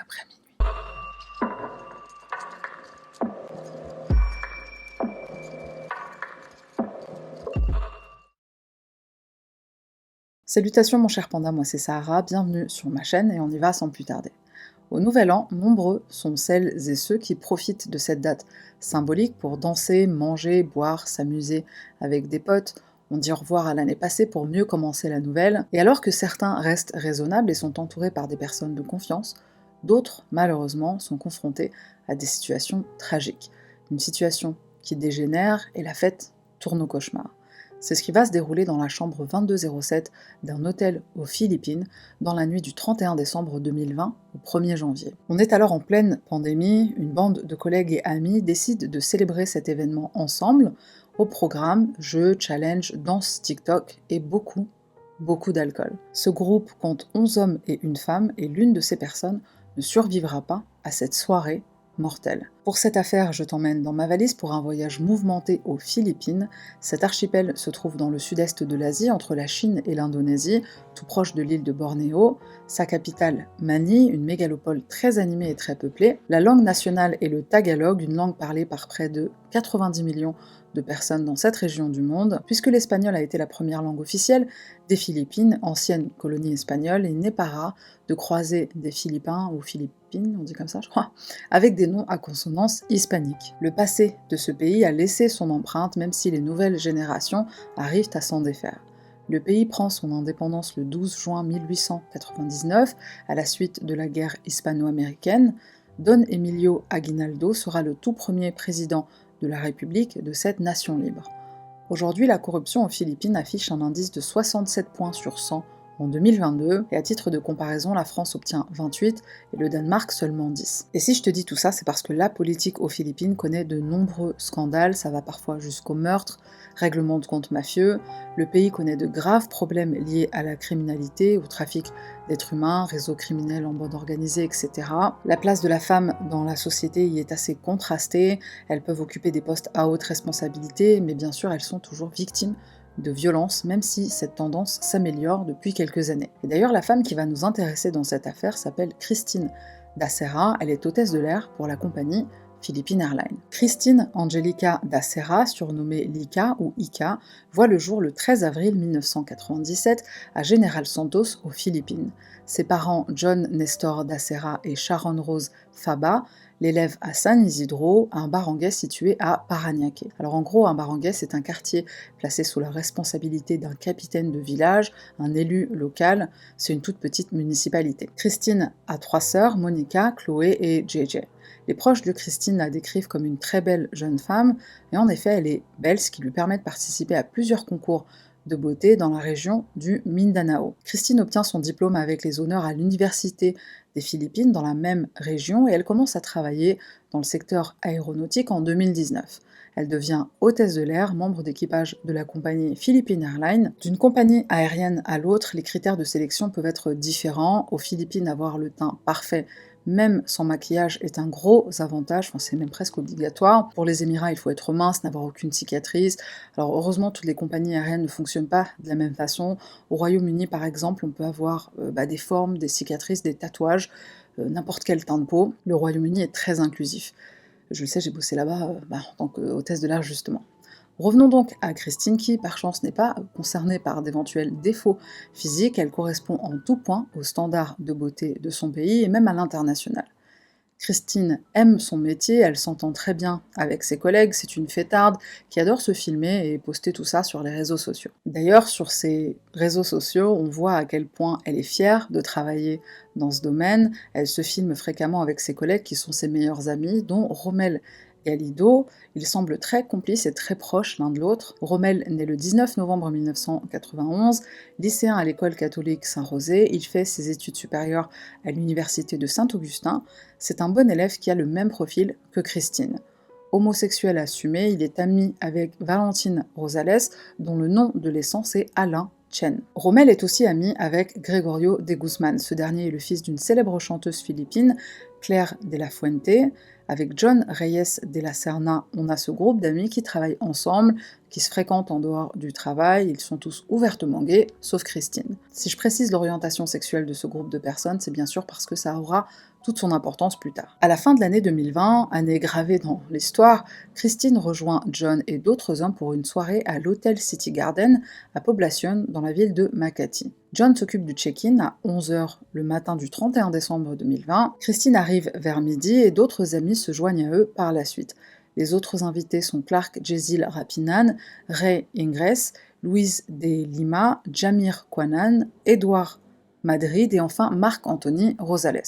après minuit. Salutations mon cher panda, moi c'est Sahara, bienvenue sur ma chaîne et on y va sans plus tarder. Au Nouvel An, nombreux sont celles et ceux qui profitent de cette date symbolique pour danser, manger, boire, s'amuser avec des potes. On dit au revoir à l'année passée pour mieux commencer la nouvelle. Et alors que certains restent raisonnables et sont entourés par des personnes de confiance, d'autres, malheureusement, sont confrontés à des situations tragiques. Une situation qui dégénère et la fête tourne au cauchemar. C'est ce qui va se dérouler dans la chambre 2207 d'un hôtel aux Philippines dans la nuit du 31 décembre 2020 au 1er janvier. On est alors en pleine pandémie, une bande de collègues et amis décide de célébrer cet événement ensemble. Au programme, jeux, challenges, danse TikTok et beaucoup d'alcool. Ce groupe compte 11 hommes et une femme et l'une de ces personnes ne survivra pas à cette soirée mortelle. Pour cette affaire, je t'emmène dans ma valise pour un voyage mouvementé aux Philippines. Cet archipel se trouve dans le sud-est de l'Asie, entre la Chine et l'Indonésie, tout proche de l'île de Bornéo. Sa capitale, Manille, une mégalopole très animée et très peuplée. La langue nationale est le tagalog, une langue parlée par près de 90 millions de personnes dans cette région du monde. Puisque l'espagnol a été la première langue officielle des Philippines, ancienne colonie espagnole, il n'est pas rare de croiser des Philippins ou Philippines, on dit comme ça je crois, avec des noms à consonance hispanique. Le passé de ce pays a laissé son empreinte même si les nouvelles générations arrivent à s'en défaire. Le pays prend son indépendance le 12 juin 1899 à la suite de la guerre hispano-américaine. Don Emilio Aguinaldo sera le tout premier président de la République de cette nation libre. Aujourd'hui, la corruption aux Philippines affiche un indice de 67 points sur 100 en 2022, et à titre de comparaison, la France obtient 28 et le Danemark seulement 10. Et si je te dis tout ça, c'est parce que la politique aux Philippines connaît de nombreux scandales, ça va parfois jusqu'au meurtre, règlement de compte mafieux, le pays connaît de graves problèmes liés à la criminalité, au trafic d'êtres humains, réseaux criminels en bande organisée, etc. La place de la femme dans la société y est assez contrastée, elles peuvent occuper des postes à haute responsabilité, mais bien sûr elles sont toujours victimes de violence, même si cette tendance s'améliore depuis quelques années. Et d'ailleurs, la femme qui va nous intéresser dans cette affaire s'appelle Christine da Serra, elle est hôtesse de l'air pour la compagnie Philippine Airlines. Christine Angelica da Serra, surnommée Lika ou Ika, voit le jour le 13 avril 1997 à General Santos aux Philippines. Ses parents John Nestor da Serra et Sharon Rose Faba l'élèvent à San Isidro, un barangay situé à Parañaque. Alors en gros, un barangay, c'est un quartier placé sous la responsabilité d'un capitaine de village, un élu local, c'est une toute petite municipalité. Christine a 3 sœurs, Monica, Chloé et JJ. Les proches de Christine la décrivent comme une très belle jeune femme, et en effet elle est belle, ce qui lui permet de participer à plusieurs concours de beauté dans la région du Mindanao. Christine obtient son diplôme avec les honneurs à l'Université des Philippines dans la même région et elle commence à travailler dans le secteur aéronautique en 2019. Elle devient hôtesse de l'air, membre d'équipage de la compagnie Philippine Airlines. D'une compagnie aérienne à l'autre, les critères de sélection peuvent être différents. Aux Philippines, avoir le teint parfait même sans maquillage est un gros avantage, enfin, c'est même presque obligatoire. Pour les Émirats, il faut être mince, n'avoir aucune cicatrice. Alors heureusement, toutes les compagnies aériennes ne fonctionnent pas de la même façon. Au Royaume-Uni, par exemple, on peut avoir des formes, des cicatrices, des tatouages, n'importe quel teint de peau. Le Royaume-Uni est très inclusif. Je le sais, j'ai bossé là-bas en tant qu'hôtesse de l'air justement. Revenons donc à Christine qui, par chance, n'est pas concernée par d'éventuels défauts physiques, elle correspond en tout point aux standards de beauté de son pays et même à l'international. Christine aime son métier, elle s'entend très bien avec ses collègues, c'est une fêtarde qui adore se filmer et poster tout ça sur les réseaux sociaux. D'ailleurs, sur ces réseaux sociaux, on voit à quel point elle est fière de travailler dans ce domaine, elle se filme fréquemment avec ses collègues qui sont ses meilleurs amis, dont Romel Galido. Ils semblent très complices et très proches l'un de l'autre. Romel naît le 19 novembre 1991, lycéen à l'école catholique Saint-Rosé, il fait ses études supérieures à l'université de Saint-Augustin. C'est un bon élève qui a le même profil que Christine. Homosexuel assumé, il est ami avec Valentine Rosales, dont le nom de l'essence est Alain Chen. Romel est aussi ami avec Gregorio de Guzman. Ce dernier est le fils d'une célèbre chanteuse philippine, Claire de la Fuente. Avec John Reyes de la Serna, on a ce groupe d'amis qui travaillent ensemble, qui se fréquentent en dehors du travail, ils sont tous ouvertement gays, sauf Christine. Si je précise l'orientation sexuelle de ce groupe de personnes, c'est bien sûr parce que ça aura toute son importance plus tard. À la fin de l'année 2020, année gravée dans l'histoire, Christine rejoint John et d'autres hommes pour une soirée à l'hôtel City Garden à Poblacion, dans la ville de Makati. John s'occupe du check-in à 11h le matin du 31 décembre 2020. Christine arrive vers midi et d'autres amis se joignent à eux par la suite. Les autres invités sont Clark Jezil Rapinan, Ray Ingres, Louise de Lima, Jamir Kwanan, Edouard Madrid et enfin Marc-Anthony Rosales.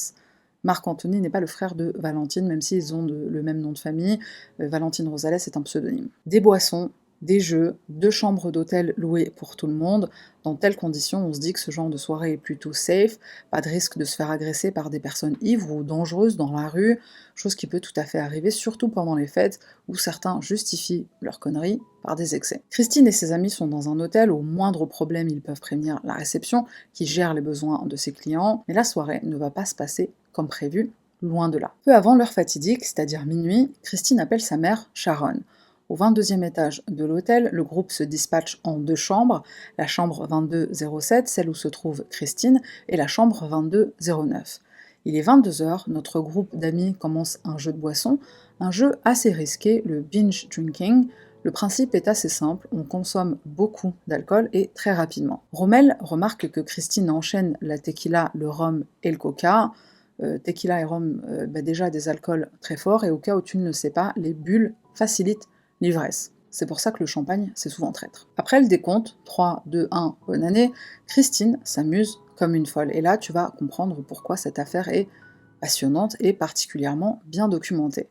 Marc-Anthony n'est pas le frère de Valentine, même s'ils ont le même nom de famille. Valentine Rosales est un pseudonyme. Des boissons, des jeux, 2 chambres d'hôtel louées pour tout le monde. Dans telles conditions, on se dit que ce genre de soirée est plutôt safe, pas de risque de se faire agresser par des personnes ivres ou dangereuses dans la rue, chose qui peut tout à fait arriver, surtout pendant les fêtes, où certains justifient leurs conneries par des excès. Christine et ses amis sont dans un hôtel, au moindre problème ils peuvent prévenir la réception, qui gère les besoins de ses clients, mais la soirée ne va pas se passer comme prévu, loin de là. Peu avant l'heure fatidique, c'est-à-dire minuit, Christine appelle sa mère Sharon. Au 22e étage de l'hôtel, le groupe se dispatche en 2 chambres, la chambre 2207, celle où se trouve Christine, et la chambre 2209. Il est 22h, notre groupe d'amis commence un jeu de boisson, un jeu assez risqué, le binge drinking. Le principe est assez simple, on consomme beaucoup d'alcool et très rapidement. Rommel remarque que Christine enchaîne la tequila, le rhum et le coca. Tequila et rhum, déjà des alcools très forts, et au cas où tu ne le sais pas, les bulles facilitent l'ivresse. C'est pour ça que le champagne, c'est souvent traître. Après le décompte, 3, 2, 1, bonne année, Christine s'amuse comme une folle. Et là, tu vas comprendre pourquoi cette affaire est passionnante et particulièrement bien documentée.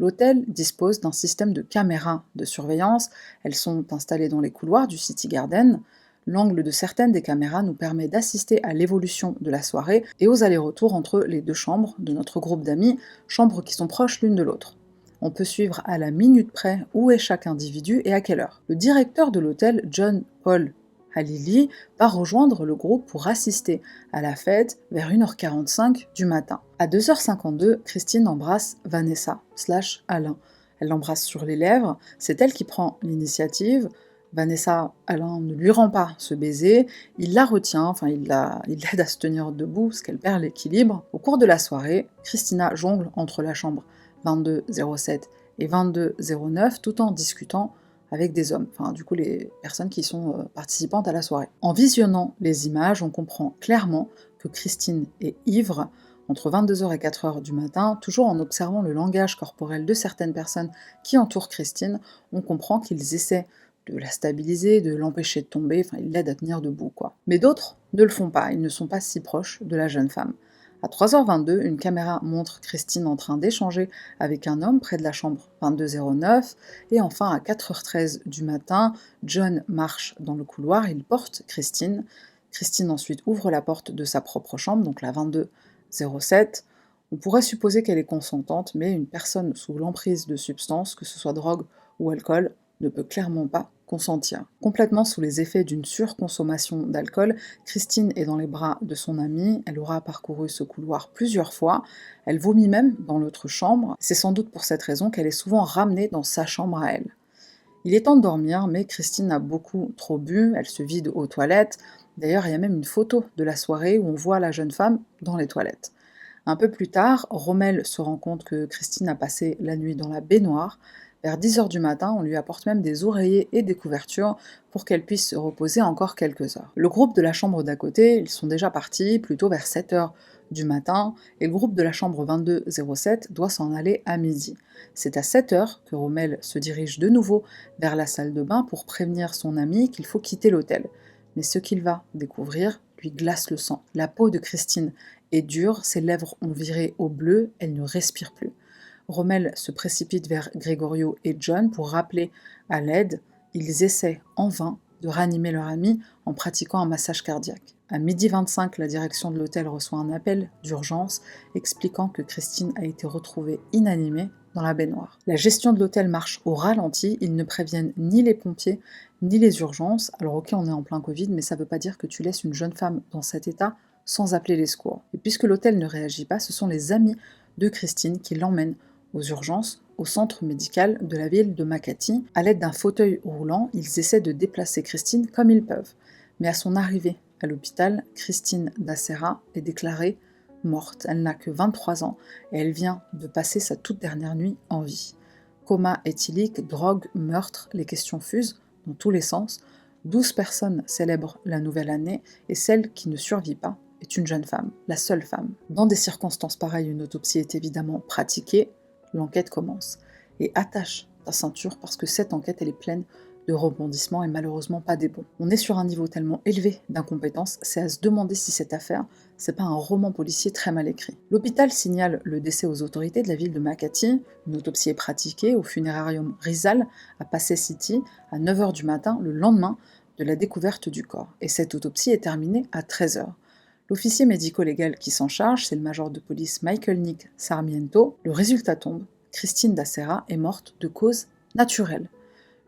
L'hôtel dispose d'un système de caméras de surveillance. Elles sont installées dans les couloirs du City Garden. L'angle de certaines des caméras nous permet d'assister à l'évolution de la soirée et aux allers-retours entre les 2 chambres de notre groupe d'amis, chambres qui sont proches l'une de l'autre. On peut suivre à la minute près où est chaque individu et à quelle heure. Le directeur de l'hôtel, John Paul Halili, va rejoindre le groupe pour assister à la fête vers 1h45 du matin. À 2h52, Christine embrasse Vanessa / Alain. Elle l'embrasse sur les lèvres, c'est elle qui prend l'initiative. Alain ne lui rend pas ce baiser, il la retient, il l'aide à se tenir debout parce qu'elle perd l'équilibre. Au cours de la soirée, Christina jongle entre la chambre 2207 et 2209 tout en discutant avec des hommes, les personnes qui sont participantes à la soirée. En visionnant les images, on comprend clairement que Christine est ivre entre 22h et 4h du matin, toujours en observant le langage corporel de certaines personnes qui entourent Christine, on comprend qu'ils essaient de la stabiliser, de l'empêcher de tomber, ils l'aident à tenir debout, quoi. Mais d'autres ne le font pas, ils ne sont pas si proches de la jeune femme. À 3h22, une caméra montre Christine en train d'échanger avec un homme près de la chambre 2209, et enfin à 4h13 du matin, John marche dans le couloir, il porte Christine. Christine ensuite ouvre la porte de sa propre chambre, donc la 2207. On pourrait supposer qu'elle est consentante, mais une personne sous l'emprise de substances, que ce soit drogue ou alcool, ne peut clairement pas consentir. Complètement sous les effets d'une surconsommation d'alcool, Christine est dans les bras de son amie, elle aura parcouru ce couloir plusieurs fois, elle vomit même dans l'autre chambre, c'est sans doute pour cette raison qu'elle est souvent ramenée dans sa chambre à elle. Il est temps de dormir, mais Christine a beaucoup trop bu, elle se vide aux toilettes, d'ailleurs il y a même une photo de la soirée où on voit la jeune femme dans les toilettes. Un peu plus tard, Rommel se rend compte que Christine a passé la nuit dans la baignoire. Vers 10h du matin, on lui apporte même des oreillers et des couvertures pour qu'elle puisse se reposer encore quelques heures. Le groupe de la chambre d'à côté, ils sont déjà partis, plutôt vers 7h du matin, et le groupe de la chambre 2207 doit s'en aller à midi. C'est à 7h que Rommel se dirige de nouveau vers la salle de bain pour prévenir son ami qu'il faut quitter l'hôtel. Mais ce qu'il va découvrir lui glace le sang. La peau de Christine est dure, ses lèvres ont viré au bleu, elle ne respire plus. Rommel se précipite vers Gregorio et John pour rappeler à l'aide. Ils essaient en vain de ranimer leur ami en pratiquant un massage cardiaque. À 12h25, la direction de l'hôtel reçoit un appel d'urgence expliquant que Christine a été retrouvée inanimée dans la baignoire. La gestion de l'hôtel marche au ralenti, ils ne préviennent ni les pompiers ni les urgences. Alors ok, on est en plein Covid, mais ça ne veut pas dire que tu laisses une jeune femme dans cet état sans appeler les secours. Et puisque l'hôtel ne réagit pas, ce sont les amis de Christine qui l'emmène aux urgences au centre médical de la ville de Makati. À l'aide d'un fauteuil roulant, ils essaient de déplacer Christine comme ils peuvent. Mais à son arrivée à l'hôpital, Christine Dacera est déclarée morte. Elle n'a que 23 ans et elle vient de passer sa toute dernière nuit en vie. Coma éthylique, drogue, meurtre, les questions fusent dans tous les sens. 12 personnes célèbrent la nouvelle année et celle qui ne survit pas est une jeune femme, la seule femme. Dans des circonstances pareilles, une autopsie est évidemment pratiquée. L'enquête commence. Et attache ta ceinture parce que cette enquête, elle est pleine de rebondissements et malheureusement pas des bons. On est sur un niveau tellement élevé d'incompétence, c'est à se demander si cette affaire, c'est pas un roman policier très mal écrit. L'hôpital signale le décès aux autorités de la ville de Makati. Une autopsie est pratiquée au funérarium Rizal à Pasay City à 9h du matin le lendemain de la découverte du corps. Et cette autopsie est terminée à 13h. L'officier médico-légal qui s'en charge, c'est le major de police Michael Nick Sarmiento. Le résultat tombe, Christine Dacera est morte de cause naturelle.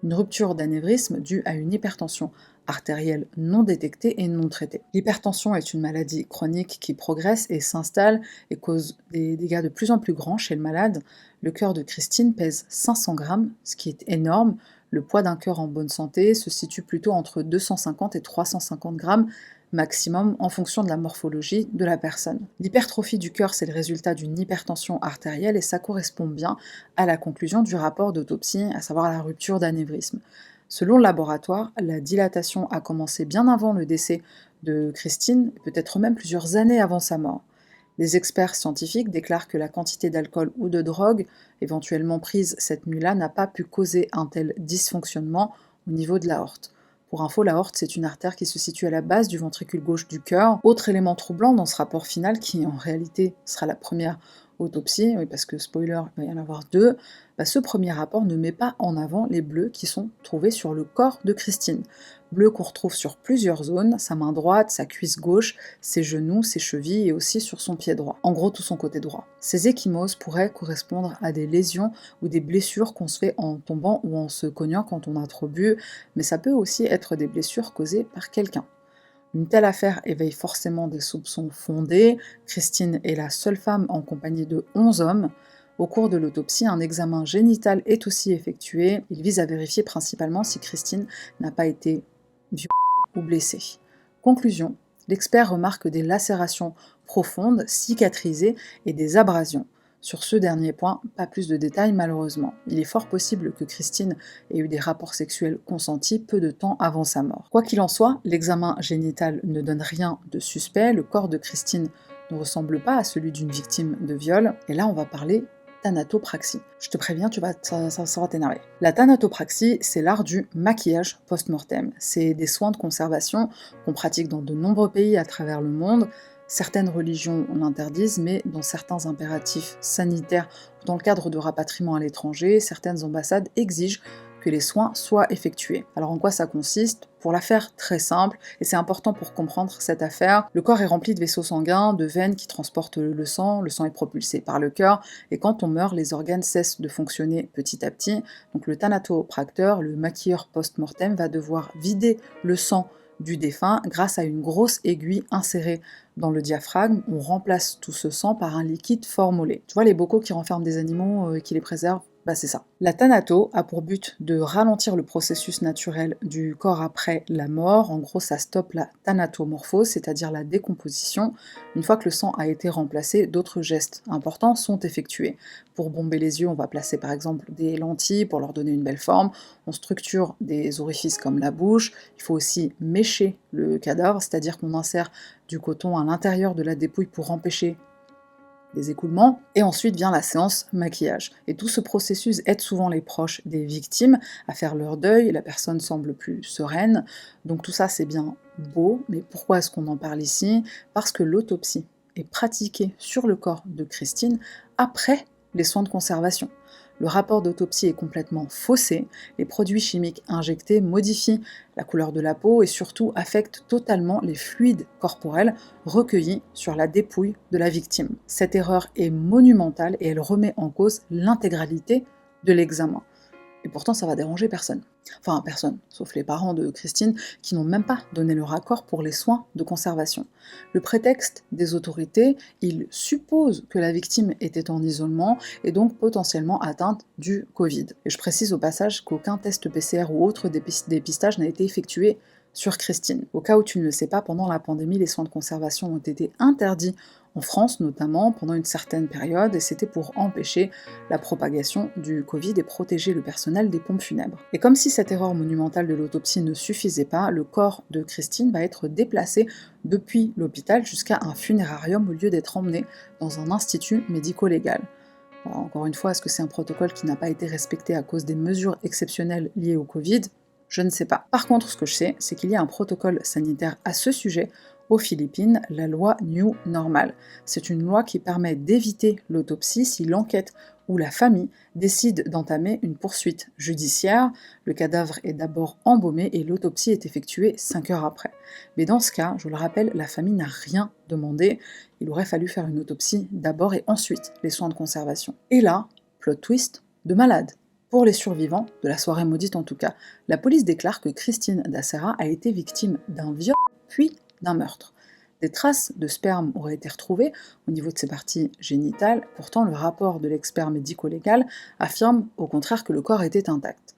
Une rupture d'anévrisme due à une hypertension artérielle non détectée et non traitée. L'hypertension est une maladie chronique qui progresse et s'installe et cause des dégâts de plus en plus grands chez le malade. Le cœur de Christine pèse 500 grammes, ce qui est énorme. Le poids d'un cœur en bonne santé se situe plutôt entre 250 et 350 grammes maximum en fonction de la morphologie de la personne. L'hypertrophie du cœur, c'est le résultat d'une hypertension artérielle et ça correspond bien à la conclusion du rapport d'autopsie, à savoir la rupture d'anévrisme. Selon le laboratoire, la dilatation a commencé bien avant le décès de Christine, peut-être même plusieurs années avant sa mort. Les experts scientifiques déclarent que la quantité d'alcool ou de drogue éventuellement prise cette nuit-là n'a pas pu causer un tel dysfonctionnement au niveau de l'aorte. Pour info, l'aorte, c'est une artère qui se situe à la base du ventricule gauche du cœur. Autre élément troublant dans ce rapport final, qui en réalité sera la première autopsie, oui, parce que spoiler, il va y en avoir deux, ce premier rapport ne met pas en avant les bleus qui sont trouvés sur le corps de Christine. Bleus qu'on retrouve sur plusieurs zones, sa main droite, sa cuisse gauche, ses genoux, ses chevilles et aussi sur son pied droit. En gros, tout son côté droit. Ces ecchymoses pourraient correspondre à des lésions ou des blessures qu'on se fait en tombant ou en se cognant quand on a trop bu, mais ça peut aussi être des blessures causées par quelqu'un. Une telle affaire éveille forcément des soupçons fondés. Christine est la seule femme en compagnie de 11 hommes. Au cours de l'autopsie, un examen génital est aussi effectué. Il vise à vérifier principalement si Christine n'a pas été violée ou blessée. Conclusion, l'expert remarque des lacérations profondes, cicatrisées et des abrasions. Sur ce dernier point, pas plus de détails malheureusement. Il est fort possible que Christine ait eu des rapports sexuels consentis peu de temps avant sa mort. Quoi qu'il en soit, l'examen génital ne donne rien de suspect, le corps de Christine ne ressemble pas à celui d'une victime de viol, et là on va parler thanatopraxie. Je te préviens, ça va t'énerver. La thanatopraxie, c'est l'art du maquillage post-mortem. C'est des soins de conservation qu'on pratique dans de nombreux pays à travers le monde. Certaines religions l'interdisent, mais dans certains impératifs sanitaires, dans le cadre de rapatriement à l'étranger, certaines ambassades exigent que les soins soient effectués. Alors en quoi ça consiste ? Pour la faire très simple, et c'est important pour comprendre cette affaire, le corps est rempli de vaisseaux sanguins, de veines qui transportent le sang est propulsé par le cœur, et quand on meurt, les organes cessent de fonctionner petit à petit. Donc le thanatopracteur, le maquilleur post-mortem, va devoir vider le sang du défunt grâce à une grosse aiguille insérée dans le diaphragme. On remplace tout ce sang par un liquide formolé. Tu vois les bocaux qui renferment des animaux et qui les préservent ? C'est ça. La thanato a pour but de ralentir le processus naturel du corps après la mort. En gros, ça stoppe la thanatomorphose, c'est-à-dire la décomposition. Une fois que le sang a été remplacé, d'autres gestes importants sont effectués. Pour bomber les yeux, on va placer par exemple des lentilles pour leur donner une belle forme. On structure des orifices comme la bouche. Il faut aussi mécher le cadavre, c'est-à-dire qu'on insère du coton à l'intérieur de la dépouille pour empêcher les écoulements, et ensuite vient la séance maquillage. Et tout ce processus aide souvent les proches des victimes à faire leur deuil, la personne semble plus sereine, donc tout ça c'est bien beau, mais pourquoi est-ce qu'on en parle ici ? Parce que l'autopsie est pratiquée sur le corps de Christine après les soins de conservation. Le rapport d'autopsie est complètement faussé, les produits chimiques injectés modifient la couleur de la peau et surtout affectent totalement les fluides corporels recueillis sur la dépouille de la victime. Cette erreur est monumentale et elle remet en cause l'intégralité de l'examen. Et pourtant, ça va déranger personne. Enfin, personne, sauf les parents de Christine, qui n'ont même pas donné leur accord pour les soins de conservation. Le prétexte des autorités, ils supposent que la victime était en isolement et donc potentiellement atteinte du Covid. Et je précise au passage qu'aucun test PCR ou autre dépistage n'a été effectué sur Christine. Au cas où tu ne le sais pas, pendant la pandémie, les soins de conservation ont été interdits en France notamment, pendant une certaine période, et c'était pour empêcher la propagation du Covid et protéger le personnel des pompes funèbres. Et comme si cette erreur monumentale de l'autopsie ne suffisait pas, le corps de Christine va être déplacé depuis l'hôpital jusqu'à un funérarium au lieu d'être emmené dans un institut médico-légal. Alors, encore une fois, est-ce que c'est un protocole qui n'a pas été respecté à cause des mesures exceptionnelles liées au Covid ? Je ne sais pas. Par contre, ce que je sais, c'est qu'il y a un protocole sanitaire à ce sujet aux Philippines, la loi New Normal. C'est une loi qui permet d'éviter l'autopsie si l'enquête ou la famille décide d'entamer une poursuite judiciaire. Le cadavre est d'abord embaumé et l'autopsie est effectuée 5 heures après. Mais dans ce cas, je le rappelle, la famille n'a rien demandé. Il aurait fallu faire une autopsie d'abord et ensuite les soins de conservation. Et là, plot twist de malade. Pour les survivants, de la soirée maudite en tout cas, la police déclare que Christine D'Acera a été victime d'un viol puis d'un meurtre. Des traces de sperme auraient été retrouvées au niveau de ses parties génitales, pourtant le rapport de l'expert médico-légal affirme au contraire que le corps était intact.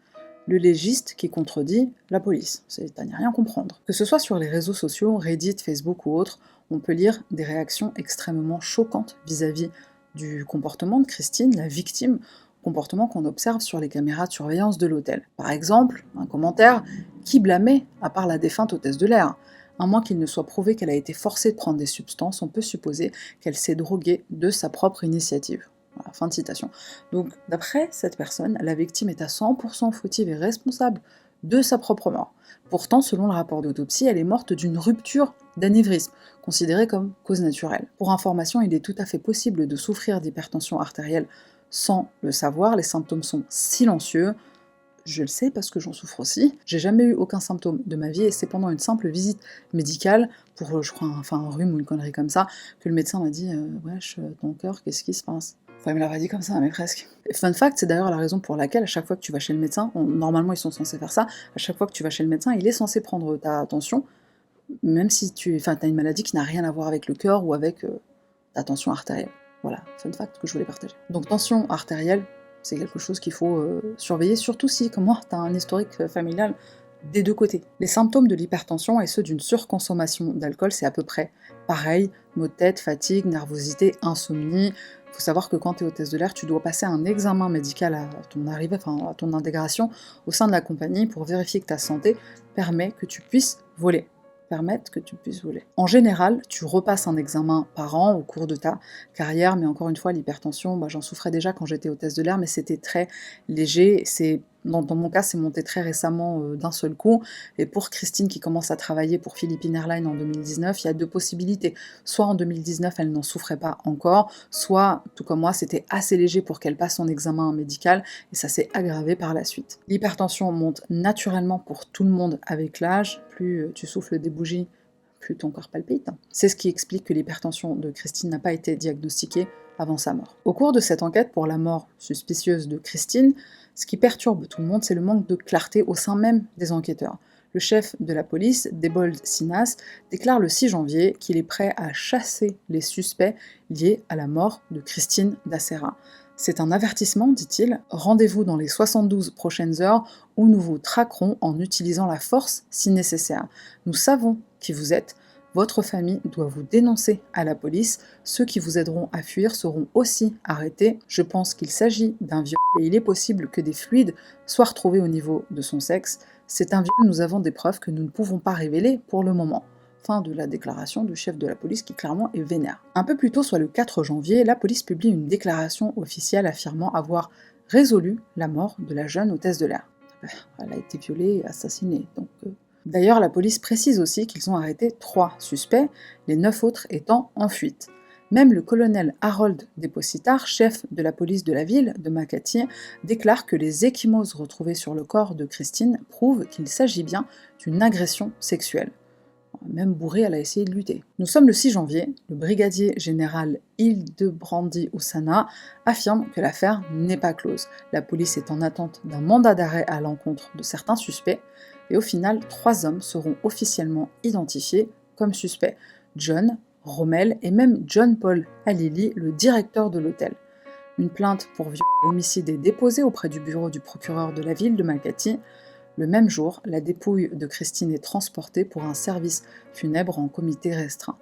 Le légiste qui contredit la police, c'est à n'y rien comprendre. Que ce soit sur les réseaux sociaux, Reddit, Facebook ou autres, on peut lire des réactions extrêmement choquantes vis-à-vis du comportement de Christine, la victime, comportement qu'on observe sur les caméras de surveillance de l'hôtel. Par exemple, un commentaire qui blâmait, à part la défunte hôtesse de l'air. À moins qu'il ne soit prouvé qu'elle a été forcée de prendre des substances, on peut supposer qu'elle s'est droguée de sa propre initiative. Voilà, fin de citation. Donc, d'après cette personne, la victime est à 100% fautive et responsable de sa propre mort. Pourtant, selon le rapport d'autopsie, elle est morte d'une rupture d'anévrisme, considérée comme cause naturelle. Pour information, il est tout à fait possible de souffrir d'hypertension artérielle sans le savoir, les symptômes sont silencieux. Je le sais parce que j'en souffre aussi. J'ai jamais eu aucun symptôme de ma vie et c'est pendant une simple visite médicale pour, je crois, un rhume ou une connerie comme ça, que le médecin m'a dit wesh, ton cœur, qu'est-ce qui se passe? Enfin, il me l'a pas dit comme ça, mais presque. Et fun fact, c'est d'ailleurs la raison pour laquelle, à chaque fois que tu vas chez le médecin, normalement ils sont censés faire ça, à chaque fois que tu vas chez le médecin, il est censé prendre ta tension, même si t'as une maladie qui n'a rien à voir avec le cœur ou avec ta tension artérielle. Voilà, fun fact que je voulais partager. Donc tension artérielle, c'est quelque chose qu'il faut surveiller, surtout si, comme moi, tu as un historique familial des deux côtés. Les symptômes de l'hypertension et ceux d'une surconsommation d'alcool, c'est à peu près pareil, maux de tête, fatigue, nervosité, insomnie. Il faut savoir que quand tu es hôtesse de l'air, tu dois passer un examen médical à ton arrivée, à ton intégration au sein de la compagnie pour vérifier que ta santé permet que tu puisses voler. En général, tu repasses un examen par an au cours de ta carrière, mais encore une fois, l'hypertension, j'en souffrais déjà quand j'étais hôtesse de l'air, mais c'était très léger. Dans mon cas, c'est monté très récemment d'un seul coup. Et pour Christine qui commence à travailler pour Philippine Airlines en 2019, il y a deux possibilités. Soit en 2019, elle n'en souffrait pas encore, soit, tout comme moi, c'était assez léger pour qu'elle passe son examen médical, et ça s'est aggravé par la suite. L'hypertension monte naturellement pour tout le monde avec l'âge. Plus tu souffles des bougies, plus ton corps palpite. C'est ce qui explique que l'hypertension de Christine n'a pas été diagnostiquée avant sa mort. Au cours de cette enquête pour la mort suspicieuse de Christine, ce qui perturbe tout le monde, c'est le manque de clarté au sein même des enquêteurs. Le chef de la police, Debold Sinas, déclare le 6 janvier qu'il est prêt à chasser les suspects liés à la mort de Christine D'Acera. C'est un avertissement, dit-il, rendez-vous dans les 72 prochaines heures où nous vous traquerons en utilisant la force si nécessaire. Nous savons qui vous êtes, votre famille doit vous dénoncer à la police, ceux qui vous aideront à fuir seront aussi arrêtés. Je pense qu'il s'agit d'un viol et il est possible que des fluides soient retrouvés au niveau de son sexe. C'est un viol, nous avons des preuves que nous ne pouvons pas révéler pour le moment. Fin de la déclaration du chef de la police qui clairement est vénère. Un peu plus tôt, soit le 4 janvier, la police publie une déclaration officielle affirmant avoir résolu la mort de la jeune hôtesse de l'air. Elle a été violée et assassinée, donc... D'ailleurs, la police précise aussi qu'ils ont arrêté 3 suspects, les 9 autres étant en fuite. Même le colonel Harold Depositar, chef de la police de la ville de Makati, déclare que les ecchymoses retrouvées sur le corps de Christine prouvent qu'il s'agit bien d'une agression sexuelle. Même bourrée, elle a essayé de lutter. Nous sommes le 6 janvier, le brigadier général Hildebrandi Ossana affirme que l'affaire n'est pas close. La police est en attente d'un mandat d'arrêt à l'encontre de certains suspects, et au final, 3 hommes seront officiellement identifiés comme suspects. John, Rommel et même John Paul Halili, le directeur de l'hôtel. Une plainte pour viol et homicide est déposée auprès du bureau du procureur de la ville de Makati. Le même jour, la dépouille de Christine est transportée pour un service funèbre en comité restreint.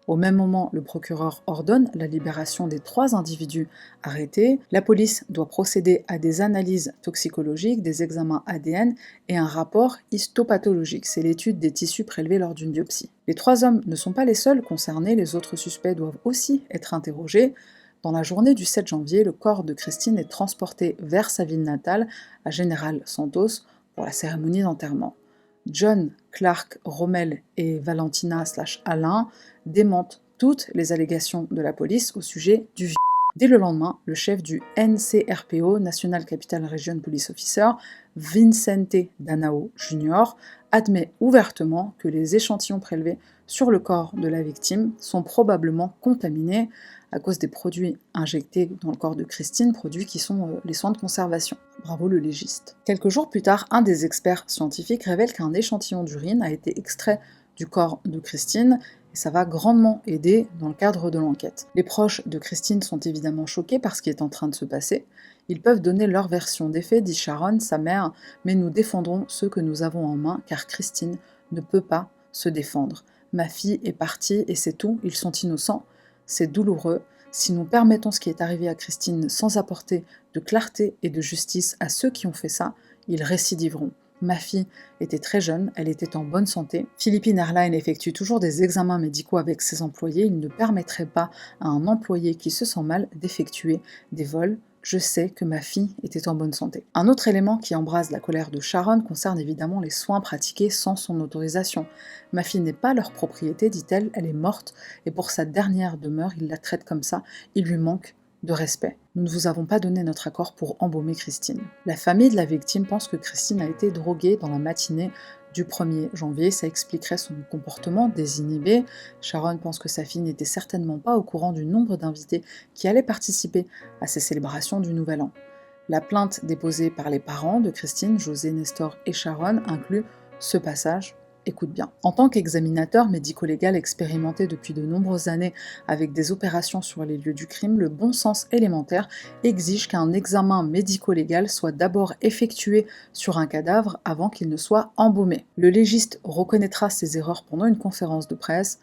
Au même moment, le procureur ordonne la libération des 3 individus arrêtés. La police doit procéder à des analyses toxicologiques, des examens ADN et un rapport histopathologique. C'est l'étude des tissus prélevés lors d'une biopsie. Les 3 hommes ne sont pas les seuls concernés, les autres suspects doivent aussi être interrogés. Dans la journée du 7 janvier, le corps de Christine est transporté vers sa ville natale, à General Santos, pour la cérémonie d'enterrement. John, Clark, Rommel et Valentina/Alain démentent toutes les allégations de la police au sujet du viol. Dès le lendemain, le chef du NCRPO, National Capital Region Police Officer, Vicente Danao Jr., admet ouvertement que les échantillons prélevés sur le corps de la victime sont probablement contaminés à cause des produits injectés dans le corps de Christine, produits qui sont les soins de conservation. Bravo le légiste. Quelques jours plus tard, un des experts scientifiques révèle qu'un échantillon d'urine a été extrait du corps de Christine, et ça va grandement aider dans le cadre de l'enquête. Les proches de Christine sont évidemment choqués par ce qui est en train de se passer. Ils peuvent donner leur version des faits, dit Sharon, sa mère, mais nous défendrons ceux que nous avons en main, car Christine ne peut pas se défendre. Ma fille est partie et c'est tout, ils sont innocents. C'est douloureux. Si nous permettons ce qui est arrivé à Christine sans apporter de clarté et de justice à ceux qui ont fait ça, ils récidiveront. Ma fille était très jeune, elle était en bonne santé. Philippine Airlines effectue toujours des examens médicaux avec ses employés. Il ne permettrait pas à un employé qui se sent mal d'effectuer des vols. Je sais que ma fille était en bonne santé. Un autre élément qui embrase la colère de Sharon concerne évidemment les soins pratiqués sans son autorisation. Ma fille n'est pas leur propriété, dit-elle, elle est morte, et pour sa dernière demeure, ils la traitent comme ça, il lui manque de respect. Nous ne vous avons pas donné notre accord pour embaumer Christine. La famille de la victime pense que Christine a été droguée dans la matinée du 1er janvier, ça expliquerait son comportement désinhibé. Sharon pense que sa fille n'était certainement pas au courant du nombre d'invités qui allaient participer à ces célébrations du Nouvel An. La plainte déposée par les parents de Christine, José, Nestor et Sharon inclut ce passage. Écoute bien. En tant qu'examinateur médico-légal expérimenté depuis de nombreuses années avec des opérations sur les lieux du crime, le bon sens élémentaire exige qu'un examen médico-légal soit d'abord effectué sur un cadavre avant qu'il ne soit embaumé. Le légiste reconnaîtra ses erreurs pendant une conférence de presse.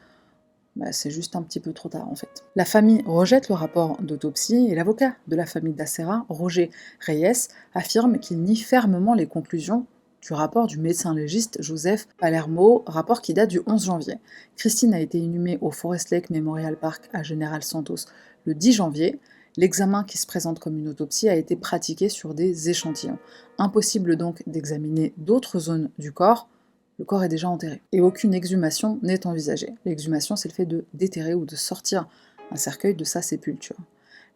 C'est juste un petit peu trop tard en fait. La famille rejette le rapport d'autopsie et l'avocat de la famille d'Acera, Roger Reyes, affirme qu'il nie fermement les conclusions du rapport du médecin légiste Joseph Palermo, rapport qui date du 11 janvier. Christine a été inhumée au Forest Lake Memorial Park à General Santos le 10 janvier. L'examen qui se présente comme une autopsie a été pratiqué sur des échantillons. Impossible donc d'examiner d'autres zones du corps. Le corps est déjà enterré. Et aucune exhumation n'est envisagée. L'exhumation, c'est le fait de déterrer ou de sortir un cercueil de sa sépulture.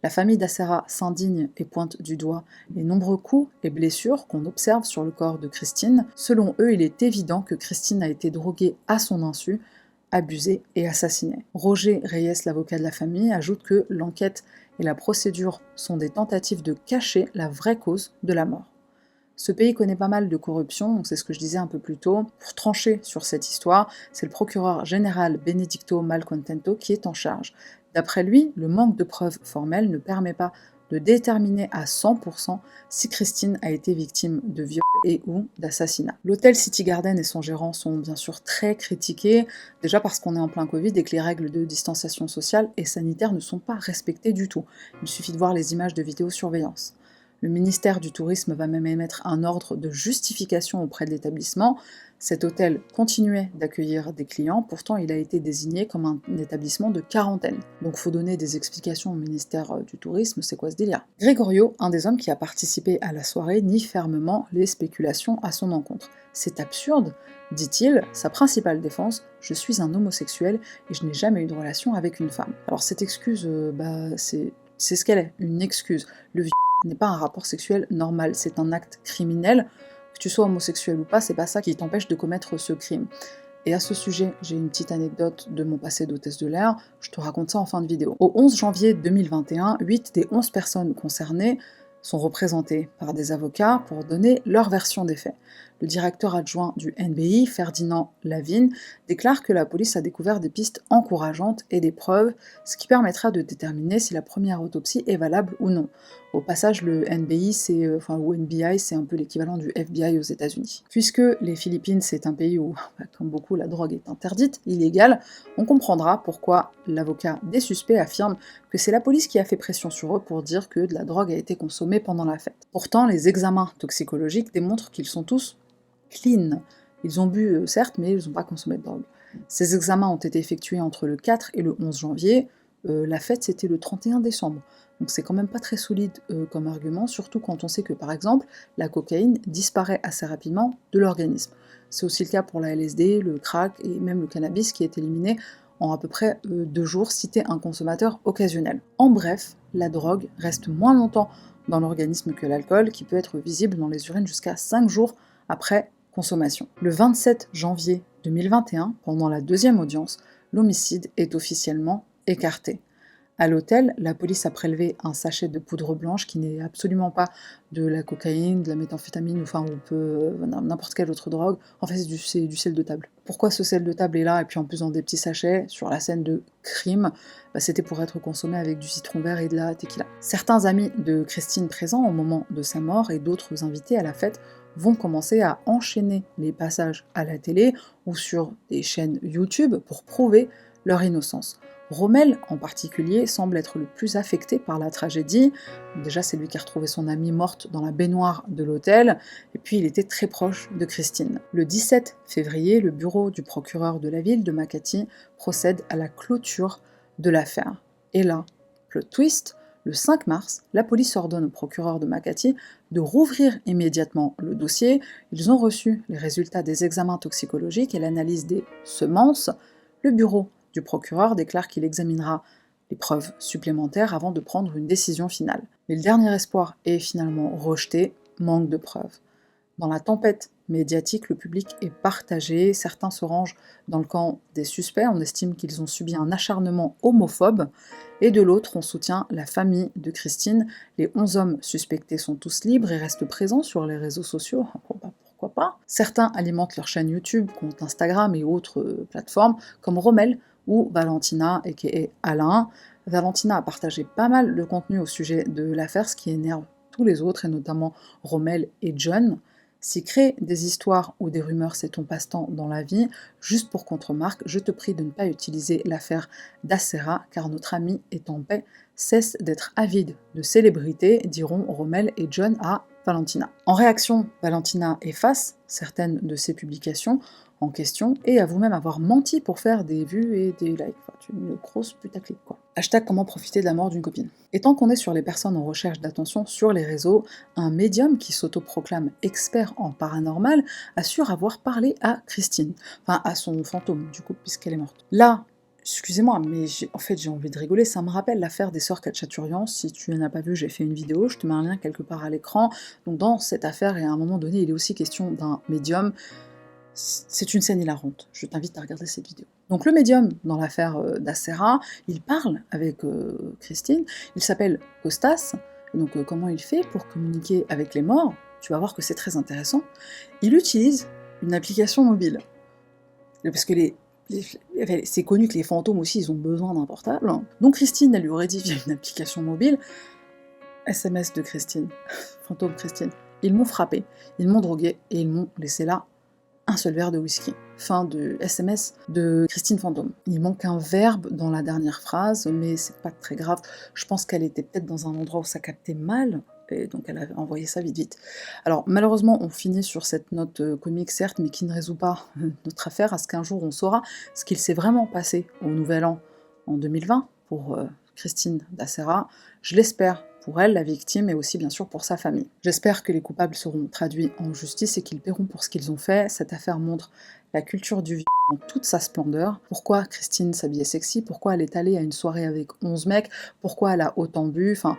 La famille d'Acera s'indigne et pointe du doigt les nombreux coups et blessures qu'on observe sur le corps de Christine. Selon eux, il est évident que Christine a été droguée à son insu, abusée et assassinée. Roger Reyes, l'avocat de la famille, ajoute que l'enquête et la procédure sont des tentatives de cacher la vraie cause de la mort. Ce pays connaît pas mal de corruption, donc c'est ce que je disais un peu plus tôt. Pour trancher sur cette histoire, c'est le procureur général Benedicto Malcontento qui est en charge. D'après lui, le manque de preuves formelles ne permet pas de déterminer à 100% si Christine a été victime de viol et ou d'assassinat. L'hôtel City Garden et son gérant sont bien sûr très critiqués, déjà parce qu'on est en plein Covid et que les règles de distanciation sociale et sanitaire ne sont pas respectées du tout. Il suffit de voir les images de vidéosurveillance. Le ministère du Tourisme va même émettre un ordre de justification auprès de l'établissement. Cet hôtel continuait d'accueillir des clients, pourtant il a été désigné comme un établissement de quarantaine. Donc faut donner des explications au ministère du Tourisme, c'est quoi ce délire? Gregorio, un des hommes qui a participé à la soirée, nie fermement les spéculations à son encontre. C'est absurde, dit-il, sa principale défense, je suis un homosexuel et je n'ai jamais eu de relation avec une femme. Alors cette excuse, c'est ce qu'elle est, une excuse. Le viol n'est pas un rapport sexuel normal, c'est un acte criminel. Que tu sois homosexuel ou pas, c'est pas ça qui t'empêche de commettre ce crime. Et à ce sujet, j'ai une petite anecdote de mon passé d'hôtesse de l'air, je te raconte ça en fin de vidéo. Au 11 janvier 2021, 8 des 11 personnes concernées sont représentées par des avocats pour donner leur version des faits. Le directeur adjoint du NBI, Ferdinand Lavigne, déclare que la police a découvert des pistes encourageantes et des preuves, ce qui permettra de déterminer si la première autopsie est valable ou non. Au passage, le NBI, ou NBI, c'est un peu l'équivalent du FBI aux États-Unis. Puisque les Philippines, c'est un pays où, comme beaucoup, la drogue est interdite, illégale, on comprendra pourquoi l'avocat des suspects affirme que c'est la police qui a fait pression sur eux pour dire que de la drogue a été consommée pendant la fête. Pourtant, les examens toxicologiques démontrent qu'ils sont tous clean. Ils ont bu, certes, mais ils n'ont pas consommé de drogue. Ces examens ont été effectués entre le 4 et le 11 janvier. La fête, c'était le 31 décembre. Donc c'est quand même pas très solide comme argument, surtout quand on sait que, par exemple, la cocaïne disparaît assez rapidement de l'organisme. C'est aussi le cas pour la LSD, le crack et même le cannabis qui est éliminé en à peu près 2 jours si t'es un consommateur occasionnel. En bref, la drogue reste moins longtemps dans l'organisme que l'alcool, qui peut être visible dans les urines jusqu'à 5 jours après consommation. Le 27 janvier 2021, pendant la deuxième audience, l'homicide est officiellement écarté. À l'hôtel, la police a prélevé un sachet de poudre blanche qui n'est absolument pas de la cocaïne, de la méthamphétamine, n'importe quelle autre drogue. En fait, c'est du sel de table. Pourquoi ce sel de table est là, et puis en plus dans des petits sachets, sur la scène de crime, c'était pour être consommé avec du citron vert et de la tequila. Certains amis de Christine présents au moment de sa mort et d'autres invités à la fête vont commencer à enchaîner les passages à la télé ou sur des chaînes YouTube pour prouver leur innocence. Rommel, en particulier, semble être le plus affecté par la tragédie. Déjà, c'est lui qui a retrouvé son amie morte dans la baignoire de l'hôtel, et puis il était très proche de Christine. Le 17 février, le bureau du procureur de la ville de Makati procède à la clôture de l'affaire. Et là, plot twist, le 5 mars, la police ordonne au procureur de Makati de rouvrir immédiatement le dossier. Ils ont reçu les résultats des examens toxicologiques et l'analyse des semences. Le bureau du procureur déclare qu'il examinera les preuves supplémentaires avant de prendre une décision finale. Mais le dernier espoir est finalement rejeté, manque de preuves. Dans la tempête médiatique, le public est partagé, certains se rangent dans le camp des suspects, on estime qu'ils ont subi un acharnement homophobe, et de l'autre, on soutient la famille de Christine. Les 11 hommes suspectés sont tous libres et restent présents sur les réseaux sociaux, pourquoi pas. Certains alimentent leur chaîne YouTube, compte Instagram et autres plateformes, comme Rommel ou Valentina, aka Alain. Valentina a partagé pas mal de contenu au sujet de l'affaire, ce qui énerve tous les autres, et notamment Rommel et John. Si créer des histoires ou des rumeurs c'est ton passe-temps dans la vie, juste pour contre-marque, je te prie de ne pas utiliser l'affaire d'Acera, car notre ami est en paix, cesse d'être avide de célébrités, diront Rommel et John à Valentina. En réaction, Valentina efface certaines de ses publications en question et avoue même avoir menti pour faire des vues et des likes. Enfin, une grosse putaclic, quoi. Hashtag comment profiter de la mort d'une copine. Et tant qu'on est sur les personnes en recherche d'attention sur les réseaux, un médium qui s'autoproclame expert en paranormal assure avoir parlé à Christine, enfin à son fantôme du coup, puisqu'elle est morte. Là, excusez-moi, mais j'ai envie de rigoler, ça me rappelle l'affaire des sœurs Katchaturian. Si tu n'en as pas vu, j'ai fait une vidéo, je te mets un lien quelque part à l'écran. Donc dans cette affaire, et à un moment donné, il est aussi question d'un médium. C'est une scène hilarante, je t'invite à regarder cette vidéo. Donc le médium, dans l'affaire d'Acera, il parle avec Christine, il s'appelle Costas, et donc comment il fait pour communiquer avec les morts? Tu vas voir que c'est très intéressant. Il utilise une application mobile. Parce que c'est connu que les fantômes aussi, ils ont besoin d'un portable. Donc Christine, elle lui aurait dit via une application mobile, SMS de Christine, fantôme Christine, ils m'ont frappé, ils m'ont drogué, et ils m'ont laissé là un seul verre de whisky. Fin de SMS de Christine Fantôme. Il manque un verbe dans la dernière phrase, mais c'est pas très grave. Je pense qu'elle était peut-être dans un endroit où ça captait mal, et donc elle a envoyé ça vite vite. Alors malheureusement, on finit sur cette note comique certes, mais qui ne résout pas notre affaire, à ce qu'un jour on saura ce qu'il s'est vraiment passé au Nouvel An en 2020 pour Christine d'Acera. Je l'espère pour elle, la victime, et aussi bien sûr pour sa famille. J'espère que les coupables seront traduits en justice et qu'ils paieront pour ce qu'ils ont fait. Cette affaire montre la culture du viol en toute sa splendeur. Pourquoi Christine s'habillait sexy? Pourquoi elle est allée à une soirée avec 11 mecs? Pourquoi elle a autant bu? Enfin,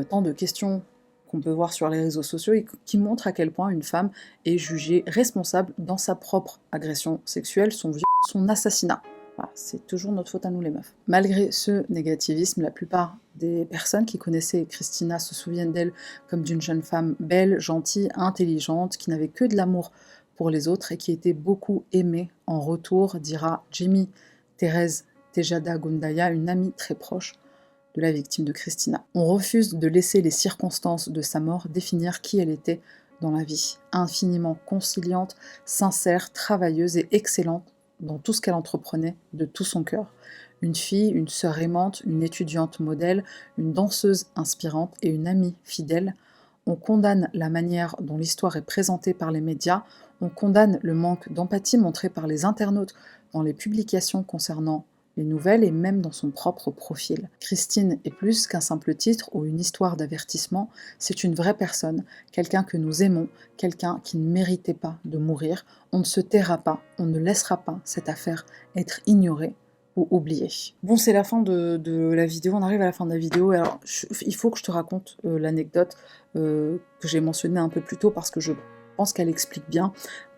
tant de questions qu'on peut voir sur les réseaux sociaux et qui montre à quel point une femme est jugée responsable dans sa propre agression sexuelle, son viol, son assassinat. Voilà, c'est toujours notre faute à nous les meufs. Malgré ce négativisme, la plupart des personnes qui connaissaient Christina se souviennent d'elle comme d'une jeune femme belle, gentille, intelligente, qui n'avait que de l'amour pour les autres et qui était beaucoup aimée en retour, dira Jimmy Thérèse Tejada Gundaya, une amie très proche de la victime de Christina. On refuse de laisser les circonstances de sa mort définir qui elle était dans la vie. Infiniment conciliante, sincère, travailleuse et excellente dans tout ce qu'elle entreprenait de tout son cœur. Une fille, une sœur aimante, une étudiante modèle, une danseuse inspirante et une amie fidèle. On condamne la manière dont l'histoire est présentée par les médias, on condamne le manque d'empathie montré par les internautes dans les publications concernant les nouvelles et même dans son propre profil. Christine est plus qu'un simple titre ou une histoire d'avertissement, c'est une vraie personne, quelqu'un que nous aimons, quelqu'un qui ne méritait pas de mourir. On ne se taira pas, on ne laissera pas cette affaire être ignorée ou oubliée. Bon, c'est la fin de la vidéo, on arrive à la fin de la vidéo, alors il faut que je te raconte l'anecdote que j'ai mentionnée un peu plus tôt parce que je pense qu'elle explique bien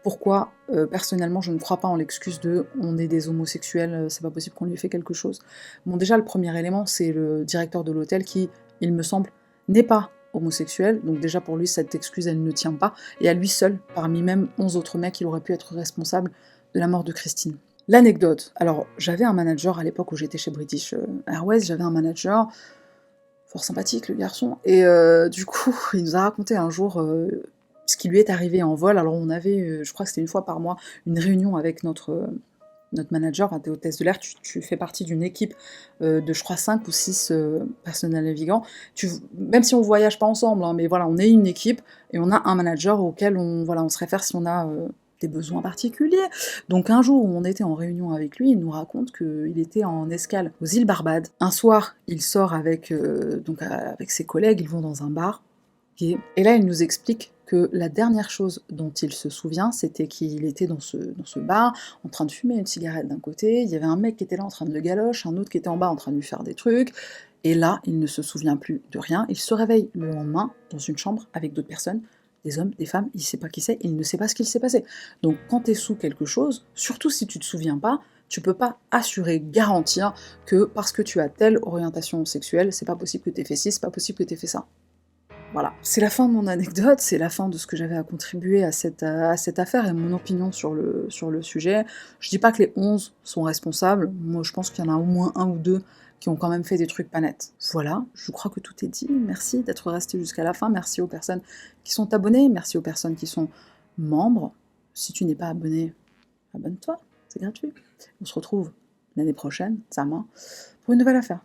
pourquoi, personnellement, je ne crois pas en l'excuse de « on est des homosexuels, c'est pas possible qu'on lui ait fait quelque chose ». Bon, déjà, le premier élément, c'est le directeur de l'hôtel qui, il me semble, n'est pas homosexuel, donc déjà pour lui, cette excuse, elle ne tient pas, et à lui seul, parmi même 11 autres mecs, il aurait pu être responsable de la mort de Christine. L'anecdote, alors, j'avais un manager à l'époque où j'étais chez British Airways, j'avais un manager, fort sympathique le garçon, et du coup, il nous a raconté un jour ce qui lui est arrivé en vol. Alors on avait, je crois que c'était une fois par mois, une réunion avec notre manager, enfin t'es hôtesse de l'air, tu fais partie d'une équipe de je crois 5 ou 6 personnels navigants, même si on voyage pas ensemble, hein, mais voilà, on est une équipe, et on a un manager auquel on se réfère si on a des besoins particuliers. Donc un jour où on était en réunion avec lui, il nous raconte qu'il était en escale aux îles Barbades. Un soir, il sort avec ses collègues, ils vont dans un bar, et là il nous explique que la dernière chose dont il se souvient, c'était qu'il était dans ce bar, en train de fumer une cigarette d'un côté, il y avait un mec qui était là en train de le galoche, un autre qui était en bas en train de lui faire des trucs, et là, il ne se souvient plus de rien, il se réveille le lendemain dans une chambre avec d'autres personnes, des hommes, des femmes, il sait pas qui c'est, il ne sait pas ce qu'il s'est passé. Donc quand t'es sous quelque chose, surtout si tu te souviens pas, tu peux pas assurer, garantir que parce que tu as telle orientation sexuelle, c'est pas possible que t'aies fait ci, c'est pas possible que t'aies fait ça. Voilà, c'est la fin de mon anecdote, c'est la fin de ce que j'avais à contribuer à cette affaire et mon opinion sur le sujet. Je dis pas que les 11 sont responsables, moi je pense qu'il y en a au moins un ou deux qui ont quand même fait des trucs pas nets. Voilà, je crois que tout est dit, merci d'être resté jusqu'à la fin, merci aux personnes qui sont abonnées, merci aux personnes qui sont membres. Si tu n'es pas abonné, abonne-toi, c'est gratuit. On se retrouve l'année prochaine, ça main, pour une nouvelle affaire.